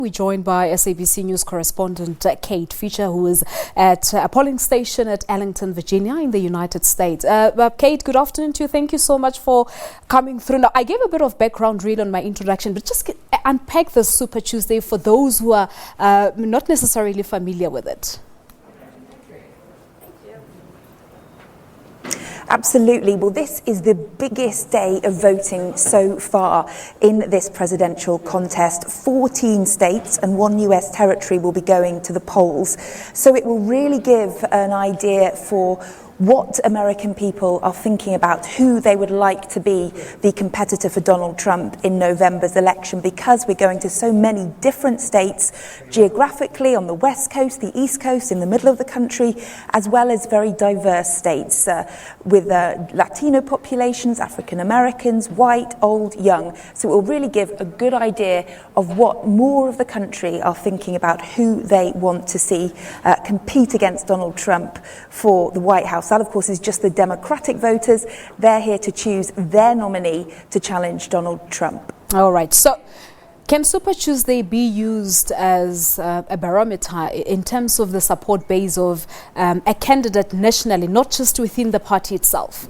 We're joined by SABC News correspondent Kate Fisher, who is at a polling station at Arlington, Virginia in the United States. Kate, good afternoon to you. Thank you so much for coming through. Now, I gave a bit of background read on my introduction, but just unpack the Super Tuesday for those who are not necessarily familiar with it. Absolutely. Well, this is the biggest day of voting so far in this presidential contest. 14 states and 1 US territory will be going to the polls. So it will really give an idea for what American people are thinking about, who they would like to be the competitor for Donald Trump in November's election, because we're going to so many different states geographically on the West Coast, the East Coast, in the middle of the country, as well as very diverse states with Latino populations, African Americans, white, old, young. So it will really give a good idea of what more of the country are thinking about, who they want to see compete against Donald Trump for the White House. That, of course, is just the Democratic voters. They're here to choose their nominee to challenge Donald Trump. All right. So can Super Tuesday be used as a barometer in terms of the support base of a candidate nationally, not just within the party itself?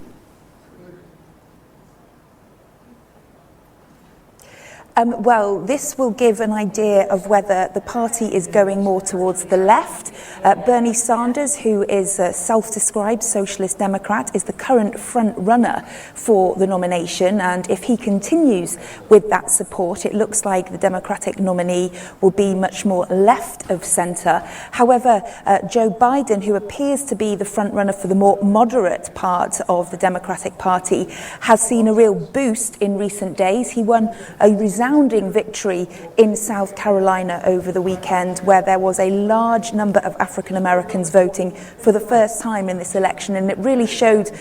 Well, this will give an idea of whether the party is going more towards the left. Bernie Sanders, who is a self-described socialist Democrat, is the current front runner for the nomination. And if he continues with that support, it looks like the Democratic nominee will be much more left of centre. However, Joe Biden, who appears to be the front runner for the more moderate part of the Democratic Party, has seen a real boost in recent days. He won a resounding victory in South Carolina over the weekend, where there was a large number of African Americans voting for the first time in this election, and it really showed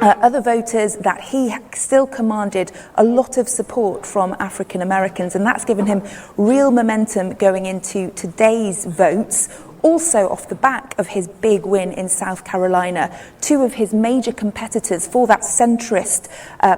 other voters that he still commanded a lot of support from African Americans, and that's given him real momentum going into today's votes. Also, off the back of his big win in South Carolina, two of his major competitors for that centrist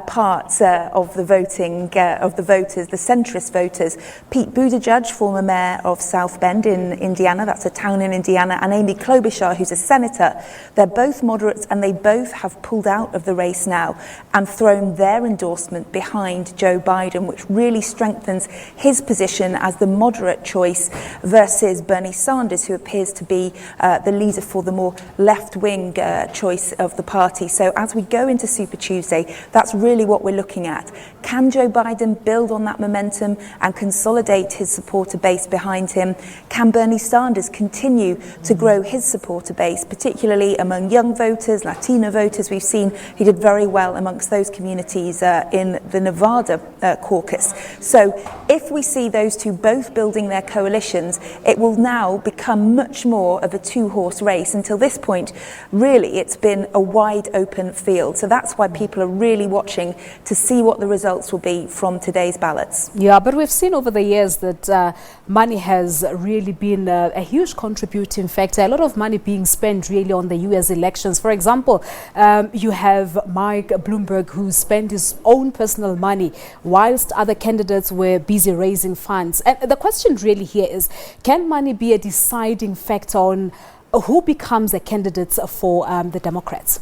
part of the voting of the voters, the centrist voters, Pete Buttigieg, former mayor of South Bend in Indiana, that's a town in Indiana, and Amy Klobuchar, who's a senator. They're both moderates, and they both have pulled out of the race now and thrown their endorsement behind Joe Biden, which really strengthens his position as the moderate choice versus Bernie Sanders, who appears to be the leader for the more left-wing choice of the party. So as we go into Super Tuesday, that's really what we're looking at. Can Joe Biden build on that momentum and consolidate his supporter base behind him? Can Bernie Sanders continue to grow his supporter base, particularly among young voters, Latino voters? We've seen he did very well amongst those communities in the Nevada caucus. So if we see those two both building their coalitions, it will now become much more of a two-horse race. Until this point, really, it's been a wide open field. So that's why people are really watching to see what the results will be from today's ballots. Yeah, but we've seen over the years that money has really been a huge contributing factor. A lot of money being spent really on the US elections. For example, you have Mike Bloomberg, who spent his own personal money whilst other candidates were busy raising funds. And the question really here is, can money be a deciding factor on who becomes a candidate for the Democrats?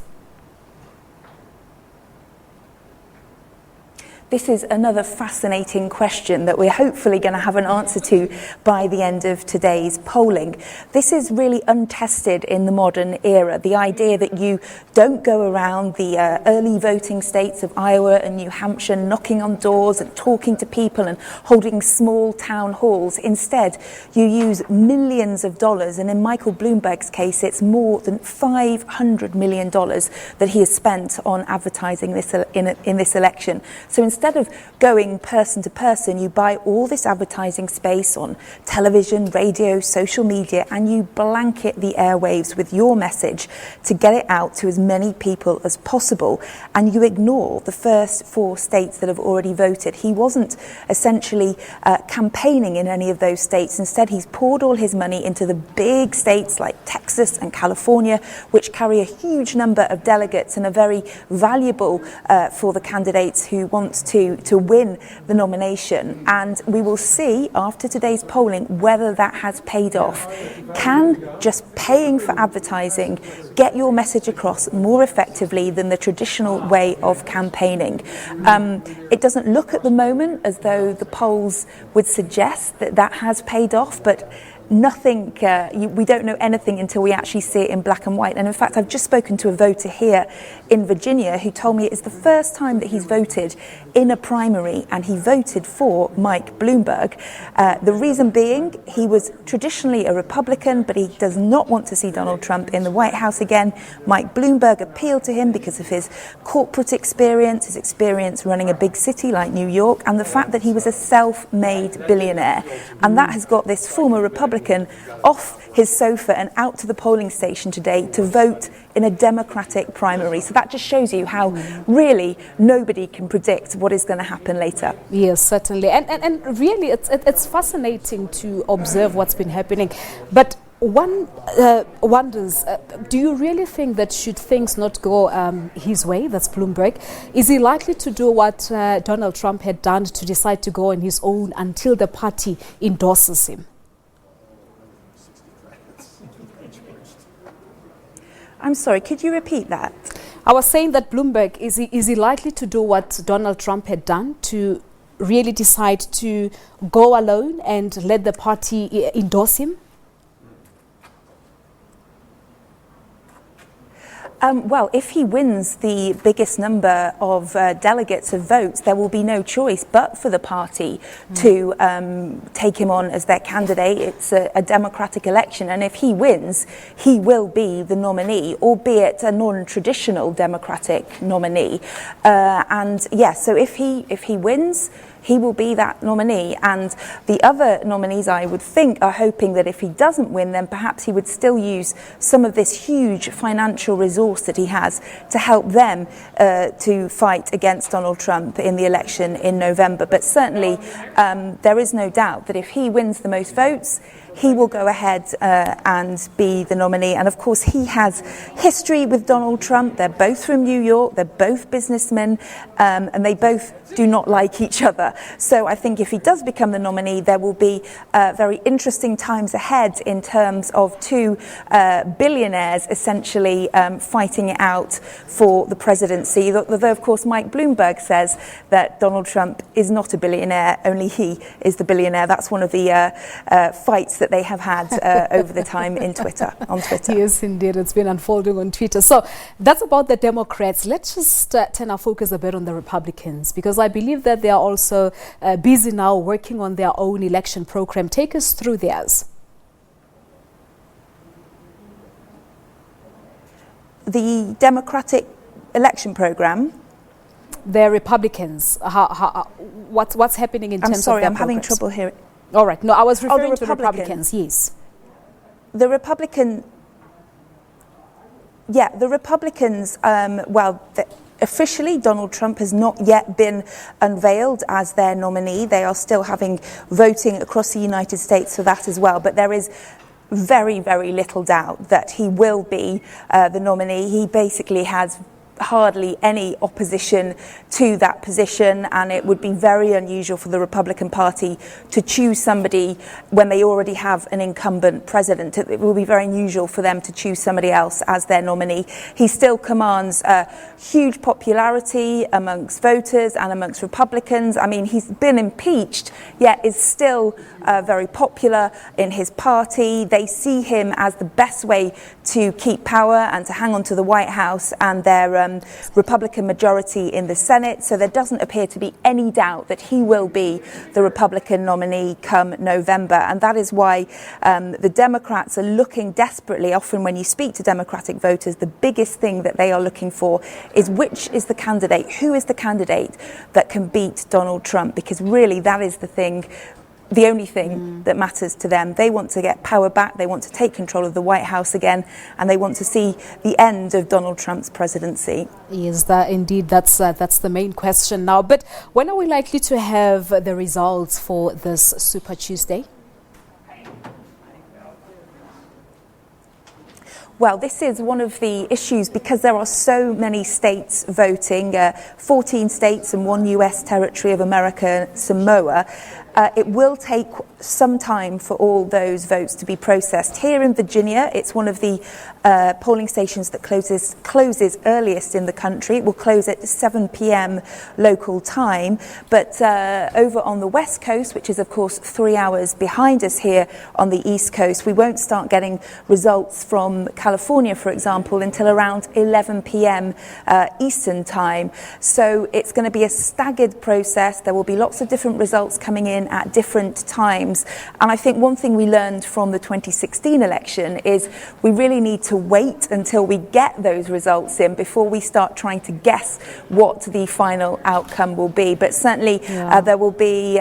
This is another fascinating question that we're hopefully going to have an answer to by the end of today's polling. This is really untested in the modern era. The idea that you don't go around the early voting states of Iowa and New Hampshire knocking on doors and talking to people and holding small town halls. Instead, you use millions of dollars, and in Michael Bloomberg's case, it's more than $500 million that he has spent on advertising this in this election. So instead of going person to person, you buy all this advertising space on television, radio, social media, and you blanket the airwaves with your message to get it out to as many people as possible. And you ignore the first 4 states that have already voted. He wasn't essentially campaigning in any of those states. Instead, he's poured all his money into the big states like Texas and California, which carry a huge number of delegates and are very valuable for the candidates who want to win the nomination. And we will see after today's polling whether that has paid off. Can just paying for advertising get your message across more effectively than the traditional way of campaigning? It doesn't look at the moment as though the polls would suggest that that has paid off, but nothing, we don't know anything until we actually see it in black and white. And in fact, I've just spoken to a voter here in Virginia who told me it's the first time that he's voted in a primary, and he voted for Mike Bloomberg. The reason being, he was traditionally a Republican, but he does not want to see Donald Trump in the White House again. Mike Bloomberg appealed to him because of his corporate experience, his experience running a big city like New York, and the fact that he was a self-made billionaire. And that has got this former Republican off his sofa and out to the polling station today to vote in a Democratic primary. So that just shows you how really nobody can predict what is going to happen later. Yes, certainly. And really, it's fascinating to observe what's been happening. But one wonders, do you really think that should things not go his way, that's Bloomberg, is he likely to do what Donald Trump had done, to decide to go on his own until the party endorses him? I'm sorry, could you repeat that? I was saying that Bloomberg, is he likely to do what Donald Trump had done, to really decide to go alone and let the party endorse him? Well, if he wins the biggest number of delegates of votes, there will be no choice but for the party to take him on as their candidate. It's a democratic election, and if he wins, he will be the nominee, albeit a non-traditional democratic nominee. And yes, so if he wins, he will be that nominee. And the other nominees, I would think, are hoping that if he doesn't win, then perhaps he would still use some of this huge financial resource that he has to help them to fight against Donald Trump in the election in November. But certainly there is no doubt that if he wins the most votes, he will go ahead and be the nominee. And of course, he has history with Donald Trump. They're both from New York. They're both businessmen, and they both do not like each other. So I think if he does become the nominee, there will be very interesting times ahead in terms of two billionaires essentially fighting it out for the presidency. Although, of course, Mike Bloomberg says that Donald Trump is not a billionaire, only he is the billionaire. That's one of the fights that they have had over the time on Twitter. Yes, indeed. It's been unfolding on Twitter. So that's about the Democrats. Let's just turn our focus a bit on the Republicans, because I believe that they are also busy now working on their own election program. Take us through theirs. The Democratic election program. The Republicans. What's happening in terms of their I'm sorry, I'm progress? having trouble hearing. All right. No, I was referring the to the Republicans, yes. The Republicans, officially, Donald Trump has not yet been unveiled as their nominee. They are still having voting across the United States for that as well. But there is very, very little doubt that he will be the nominee. He basically has hardly any opposition to that position, and it would be very unusual for the Republican Party to choose somebody when they already have an incumbent president. It will be very unusual for them to choose somebody else as their nominee. He still commands huge popularity amongst voters and amongst Republicans. I mean, he's been impeached, yet is still very popular in his party. They see him as the best way to keep power and to hang on to the White House and their Republican majority in the Senate. So there doesn't appear to be any doubt that he will be the Republican nominee come November. And that is why the Democrats are looking desperately. Often when you speak to Democratic voters, the biggest thing that they are looking for is which is the candidate, who is the candidate that can beat Donald Trump, because really that is the only thing that matters to them. They want to get power back, they want to take control of the White House again, and they want to see the end of Donald Trump's presidency. Yes, that's the main question now. But when are we likely to have the results for this Super Tuesday? Well, this is one of the issues because there are so many states voting, 14 states and one US territory of America, Samoa. It will take some time for all those votes to be processed. Here in Virginia, it's one of the polling stations that closes earliest in the country. It will close at 7 p.m. local time. But over on the West Coast, which is, of course, 3 hours behind us here on the East Coast, we won't start getting results from California, for example, until around 11 p.m. Eastern time. So it's going to be a staggered process. There will be lots of different results coming in at different times. And I think one thing we learned from the 2016 election is we really need to wait until we get those results in before we start trying to guess what the final outcome will be. But certainly there will be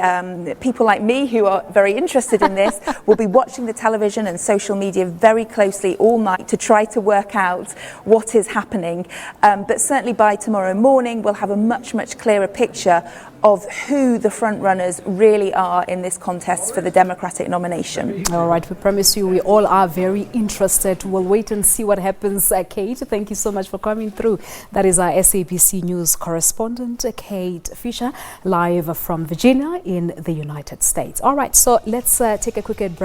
people like me who are very interested in this will be watching the television and social media very closely all night to try to work out what is happening. But certainly by tomorrow morning we'll have a much clearer picture of who the front runners really are in this contest for the Democratic nomination. All right, we promise you we all are very interested. We'll wait and see what happens. Kate, thank you so much for coming through. That is our SABC News correspondent, Kate Fisher, live from Virginia in the United States. All right, so let's take a quick break.